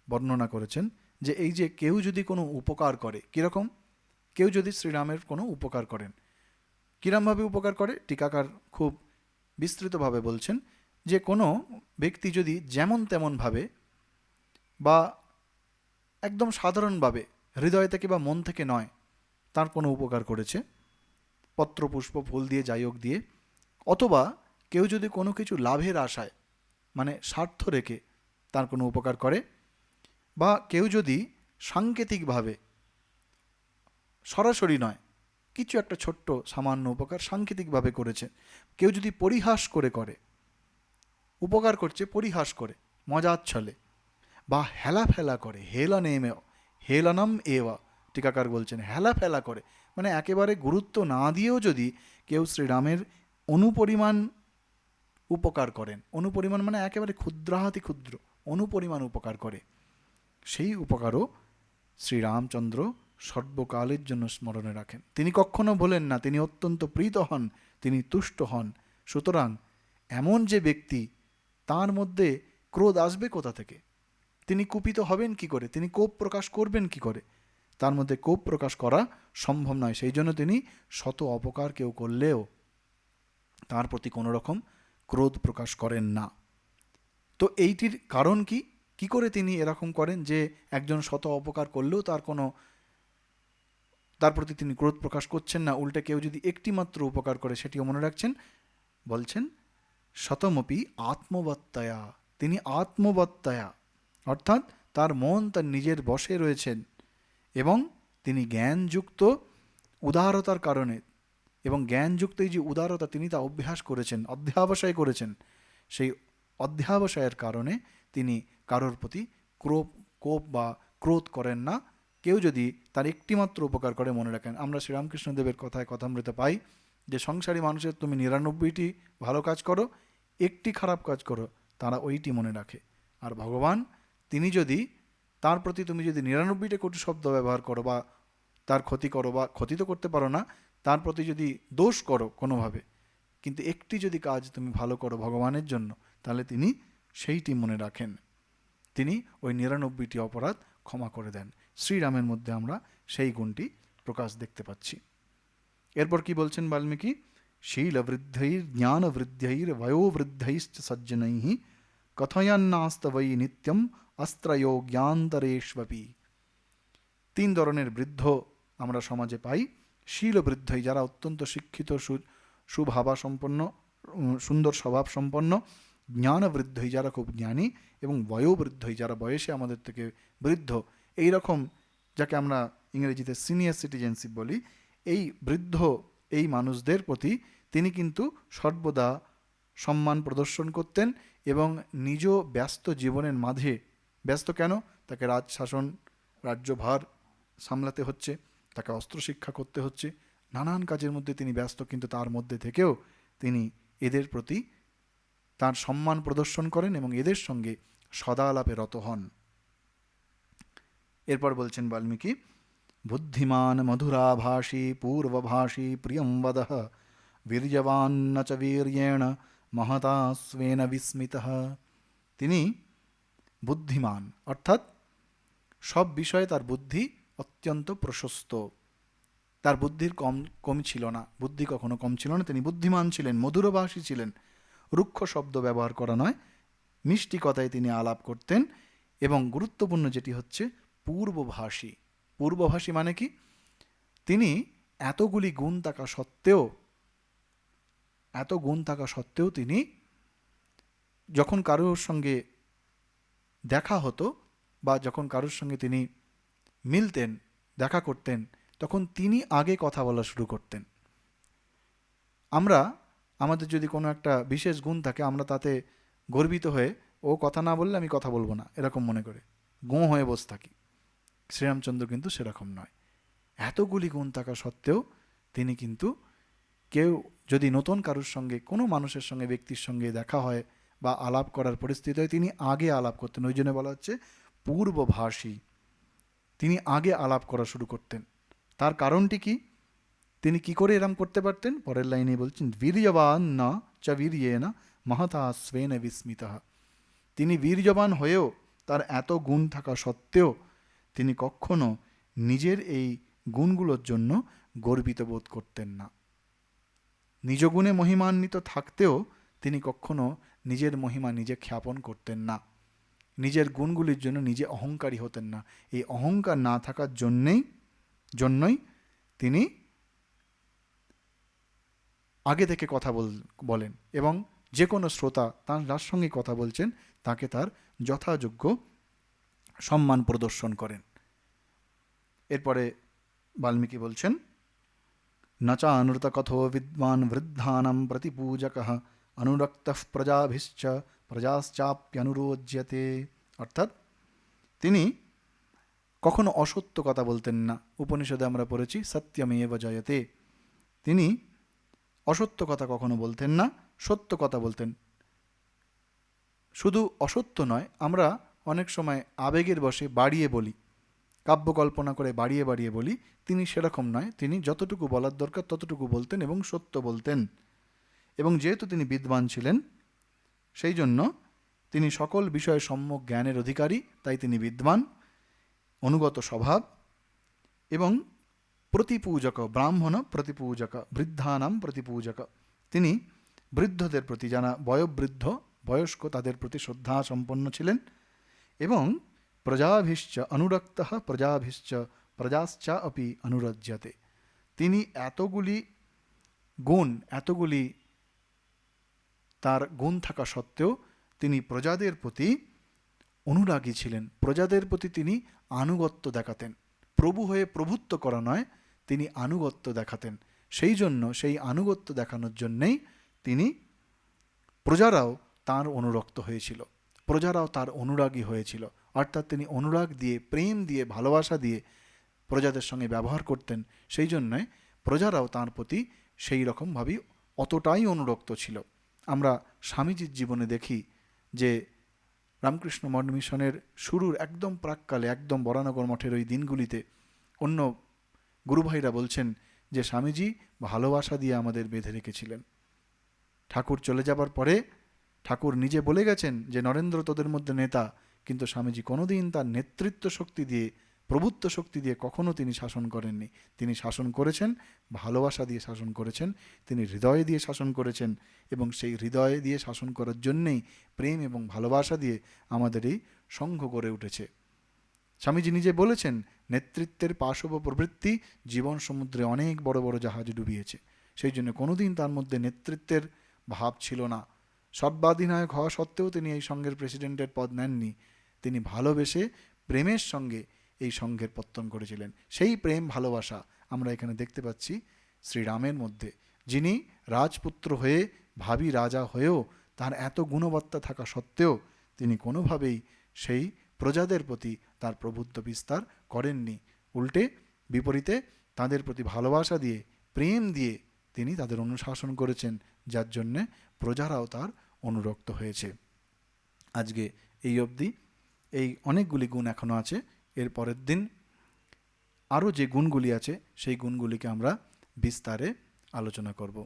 বর্ণনা করেছেন যে এই যে কেউ যদি কোনো উপকার করে, কীরকম? কেউ যদি শ্রীরামের কোনো উপকার করেন, কীরমভাবে উপকার করে? টিকাকার খুব বিস্তৃতভাবে বলছেন যে কোনো ব্যক্তি যদি যেমন তেমনভাবে বা একদম সাধারণভাবে, হৃদয় থেকে বা মন থেকে নয়, তার কোনো উপকার করেছে, পত্র পুষ্প ফুল দিয়ে, যাই হোক দিয়ে, অথবা কেউ যদি কোনো কিছু লাভের আশায়, মানে স্বার্থ রেখে তার কোনো উপকার করে, বা কেউ যদি সাংকেতিকভাবে, সরাসরি নয়, কিছু একটা ছোট্ট সামান্য উপকার সাংকেতিকভাবে করেছে, কেউ যদি পরিহাস করে উপকার করছে, পরিহাস করে, মজার ছলে, বা হেলাফেলা করে, হেলনম এওয়া, টিকাকার বলছেন হেলাফেলা করে, মানে একেবারে গুরুত্ব না দিয়েও যদি কেউ শ্রীরামের অনুপরিমাণ উপকার করেন, অনুপরিমাণ মানে একেবারে ক্ষুদ্রাতি ক্ষুদ্র অনুপরিমাণ উপকার করে, সেই উপকারও শ্রীরামচন্দ্র সর্বকালের জন্য স্মরণে রাখেন। তিনি কখনো বলেন না, তিনি অত্যন্ত প্রীত হন, তিনি তুষ্ট হন। সুতরাং এমন যে ব্যক্তি, তার মধ্যে ক্রোধ আসবে কোথা থেকে? তিনি কুপিত হবেন কি করে? তিনি কোপ প্রকাশ করবেন কি করে? তার মধ্যে কোপ প্রকাশ করা সম্ভব নয়। সেই জন্য তিনি শত অপকার কেউ করলেও তার প্রতি কোনো রকম ক্রোধ প্রকাশ করেন না। তো এইটির কারণ কি? কি করে তিনি এরকম করেন যে একজন শত অপকার করলেও তার প্রতি তিনি ক্রোধ প্রকাশ করছেন না, উল্টে কেউ যদি একটিমাত্র উপকার করে সেটিও মনে রাখছেন? বলছেন শতমপি আত্মবত্তয়া, তিনি আত্মবত্তয়া, অর্থাৎ তার মন তার নিজের বশে রয়েছেন, এবং তিনি জ্ঞানযুক্ত উদারতার কারণে, এবং জ্ঞানযুক্ত এই যে উদারতা, তিনি তা অভ্যাস করেছেন, অধ্যাবসায় করেছেন, সেই অধ্যাবসায়ের কারণে তিনি কারোর প্রতি কোপ বা ক্রোধ করেন না। কেউ যদি তার একটিমাত্র উপকার করে, মনে রাখেন, আমরা শ্রীরামকৃষ্ণদেবের কথায় কথামৃত পাই যে সংসারী মানুষের তুমি ৯৯টি ভালো কাজ করো, একটি খারাপ কাজ করো, তারা ওইটি মনে রাখে। আর ভগবান, তিনি যদি তার প্রতি তুমি যদি ৯৯টা কটু শব্দ ব্যবহার করো বা তার ক্ষতি করো, বা ক্ষতি তো করতে পারো না, তার প্রতি যদি দোষ করো কোনোভাবে, কিন্তু একটি যদি কাজ তুমি ভালো করো ভগবানের জন্য, তাহলে তিনি সেইটি মনে রাখেন, তিনি ওই ৯৯টি অপরাধ ক্ষমা করে দেন। শ্রীরামের মধ্যে আমরা সেই গুণটি প্রকাশ দেখতে পাচ্ছি। এরপর কি বলছেন বাল্মীকি? শীলবৃদ্ধৈর জ্ঞানবৃদ্ধৈর বয়োবৃদ্ধৈশ্চ সজ্জনৈঃ কথয়ন্নাস্তবৈ নিত্যম অস্ত্রয়ো জ্ঞান্তরেষ্বপি। ৩ ধরনের বৃদ্ধ আমরা সমাজে পাই। শীলবৃদ্ধই, যারা অত্যন্ত শিক্ষিত, সুভাবাসম্পন্ন, সুন্দর স্বভাব সম্পন্ন; জ্ঞানবৃদ্ধই, যারা খুব জ্ঞানী; এবং বয়োবৃদ্ধই, যারা বয়সে আমাদের থেকে বৃদ্ধ। এই রকম, যাকে আমরা ইংরেজিতে সিনিয়র সিটিজেনশিপ বলি, এই বৃদ্ধ এই মানুষদের প্রতি তিনি কিন্তু সর্বদা সম্মান প্রদর্শন করতেন, এবং নিজ ব্যস্ত জীবনের মাঝে, ব্যস্ত কেন? তাকে রাজশাসন, রাজ্যভার সামলাতে হচ্ছে, তাকে অস্ত্র শিক্ষা করতে হচ্ছে, নানান কাজের মধ্যে তিনি ব্যস্ত, কিন্তু তার মধ্যে থেকেও তিনি এদের প্রতি তার সম্মান প্রদর্শন করেন এবং এদের সঙ্গে সদালাপে রত হন। এরপর বলছেন বাল্মীকি, বুদ্ধিমান মধুরাভাষী পূর্বভাষী প্রিয়ম বদঃ বীর্যবান্ন চ বীর্যেণ মহতা স্বেন বিস্মিতঃ। তিনি বুদ্ধিমান, অর্থাৎ সব বিষয়ে তার বুদ্ধি অত্যন্ত প্রশস্ত, তার বুদ্ধির কম ছিল না, বুদ্ধি কখনো কম ছিল না। তিনি বুদ্ধিমান ছিলেন, মধুরভাষী ছিলেন, রুক্ষ শব্দ ব্যবহার করা নয়, মিষ্টি কথায় তিনি আলাপ করতেন। এবং গুরুত্বপূর্ণ যেটি হচ্ছে পূর্বভাষী। পূর্বভাষী মানে কি? তিনি এতগুলি গুণ থাকা সত্ত্বেও তিনি যখন কারোর সঙ্গে দেখা হতো বা যখন কারোর সঙ্গে তিনি মিলতেন, দেখা করতেন, তখন তিনি আগে কথা বলা শুরু করতেন। আমাদের যদি কোনো একটা বিশেষ গুণ থাকে, আমরা তাতে গর্বিত হয়ে ও কথা না বললে আমি কথা বলবো না এরকম মনে করে গোঁ হয়ে বসে থাকি। শ্রীরামচন্দ্র কিন্তু সেরকম নয়। এতগুলি গুণ থাকা সত্ত্বেও তিনি কিন্তু কেউ যদি নতুন কারোর সঙ্গে, কোনো মানুষের সঙ্গে, ব্যক্তির সঙ্গে দেখা হয় বা আলাপ করার পরিস্থিতি হয়, তিনি আগে আলাপ করতেন। ওই জন্য বলা হচ্ছে পূর্বভাষী। তিনি আগে আলাপ করা শুরু করতেন। তার কারণটি কি? তিনি কি করে এরম করতে পারতেন? পরের লাইনে বলছেন, বীর্যবান না চ বীর্যেন মহতা স্বেন বিস্মিতঃ। তিনি বীর্যবান হয়েও, তার এত গুণ থাকা সত্ত্বেও তিনি কখনো নিজের এই গুণগুলোর জন্য গর্বিত বোধ করতেন না। নিজ গুণে মহিমান্বিত থাকতেও তিনি কখনো নিজের মহিমা নিজে খ্যাপন করতেন না। নিজের গুণগুলির জন্য নিজে অহংকারী হতেন না। এই অহংকার না থাকার জন্যই তিনি আগে থেকে কথা বলেন এবং যে কোনো শ্রোতা তার যার সঙ্গে কথা বলছেন তাকে তার যথাযোগ্য সম্মান প্রদর্শন করেন। এরপরে বাল্মীকি বলছেন, নচা অনুরতকথো বিদ্বান বৃদ্ধানাম প্রতিপূজকঃ অনুরক্তঃ প্রজাভিশ্চ প্রজাশ্চাপ্যনুরোজ্যতে। অর্থাৎ তিনি কখনো অসত্য কথা বলতেন না। উপনিষদে আমরা পড়েছি সত্যমেব জয়তে। তিনি অসত্য কথা কখনো বলতেন না, সত্য কথা বলতেন। শুধু অসত্য নয়, আমরা অনেক সময় আবেগের বশে বাড়িয়ে বলি, কাব্য কল্পনা করে বাড়িয়ে বাড়িয়ে বলি। তিনি সেরকম নয়। তিনি যতটুকু বলার দরকার ততটুকু বলতেন এবং সত্য বলতেন। এবং যেহেতু তিনি বিদ্বান ছিলেন, সেই জন্য তিনি সকল বিষয়ে সম্যক জ্ঞানের অধিকারী, তাই তিনি বিদ্বান, অনুগত স্বভাব এবং প্রতিপূজক, ব্রাহ্মণ প্রতিপূজক, বৃদ্ধানাম প্রতিপূজক। তিনি বৃদ্ধদের প্রতি, যারা বয়োবৃদ্ধ বয়স্ক, তাদের প্রতি শ্রদ্ধা সম্পন্ন ছিলেন। এবং প্রজাভিশ্চ অনুরক্ত প্রজাভিশ্চ প্রজাশ্চ অপি অনুরজ্যতে। তিনি এতগুলি তার গুণ থাকা সত্ত্বেও তিনি প্রজাদের প্রতি অনুরাগী ছিলেন। প্রজাদের প্রতি তিনি আনুগত্য দেখাতেন। প্রভু হয়ে প্রভুত্ব করা নয়, তিনি আনুগত্য দেখাতেন। সেই জন্য সেই আনুগত্য দেখানোর জন্যেই প্রজারাও তার অনুরক্ত হয়েছিল, প্রজারাও তার অনুরাগী হয়েছিল। অর্থাৎ তিনি অনুরাগ দিয়ে, প্রেম দিয়ে, ভালোবাসা দিয়ে প্রজাদের সঙ্গে ব্যবহার করতেন। সেই জন্যে প্রজারাও তাঁর প্রতি সেই রকমভাবেই অতটাই অনুরক্ত ছিল। আমরা স্বামীজির জীবনে দেখি যে রামকৃষ্ণ মঠ মিশনের শুরুর একদম প্রাককালে, একদম বরানগর মঠের ওই দিনগুলিতে অন্য গুরুভাইরা বলছেন যে স্বামীজি ভালোবাসা দিয়ে আমাদের বেঁধে রেখেছিলেন। ঠাকুর চলে যাবার পরে ঠাকুর নিজে বলে গেছেন যে নরেন্দ্র তোদের মধ্যে নেতা, কিন্তু স্বামীজি কোনোদিন তার নেতৃত্ব শক্তি দিয়ে, প্রভুত্ব শক্তি দিয়ে কখনো তিনি শাসন করেননি। তিনি শাসন করেছেন ভালোবাসা দিয়ে শাসন করেছেন, তিনি হৃদয় দিয়ে শাসন করেছেন। এবং সেই হৃদয় দিয়ে শাসন করার জন্যেই, প্রেম এবং ভালোবাসা দিয়ে আমাদের এই সংঘ গড়ে উঠেছে। স্বামীজি নিজে বলেছেন, নেতৃত্বের পাশব প্রবৃত্তি জীবন সমুদ্রে অনেক বড় বড় জাহাজ ডুবিয়েছে। সেই জন্য কোনোদিন তার মধ্যে নেতৃত্বের ভাব ছিল না। সর্বাধিনায়ক হওয়া সত্ত্বেও তিনি এই সংঘের প্রেসিডেন্টের পদ নেননি। তিনি ভালোবেসে প্রেমের সঙ্গে এই সংঘের পত্তন করেছিলেন। সেই প্রেম ভালোবাসা আমরা এখানে দেখতে পাচ্ছি শ্রীরামের মধ্যে, যিনি রাজপুত্র হয়ে, ভাবী রাজা হয়েও তার এত গুণবত্তা থাকা সত্ত্বেও তিনি কোনোভাবেই সেই প্রজাদের প্রতি তার প্রভুত্ব বিস্তার করেননি। উল্টে বিপরীতে তাদের প্রতি ভালোবাসা দিয়ে, প্রেম দিয়ে তিনি তাদের অনুশাসন করেছেন, যার জন্যে প্রজারাও তার অনুরক্ত হয়েছে। আজকে এই অবধি। এই অনেকগুলি গুণ এখনও আছে। এর পরের দিন আরও যে গুণগুলি আছে সেই গুণগুলিকে আমরা বিস্তারে আলোচনা করব।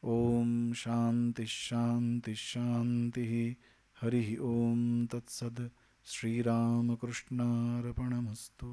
ওম শান্তি শান্তি শান্তি। হরি ওম তৎসদ। শ্রীরামকৃষ্ণার্পণমস্তু।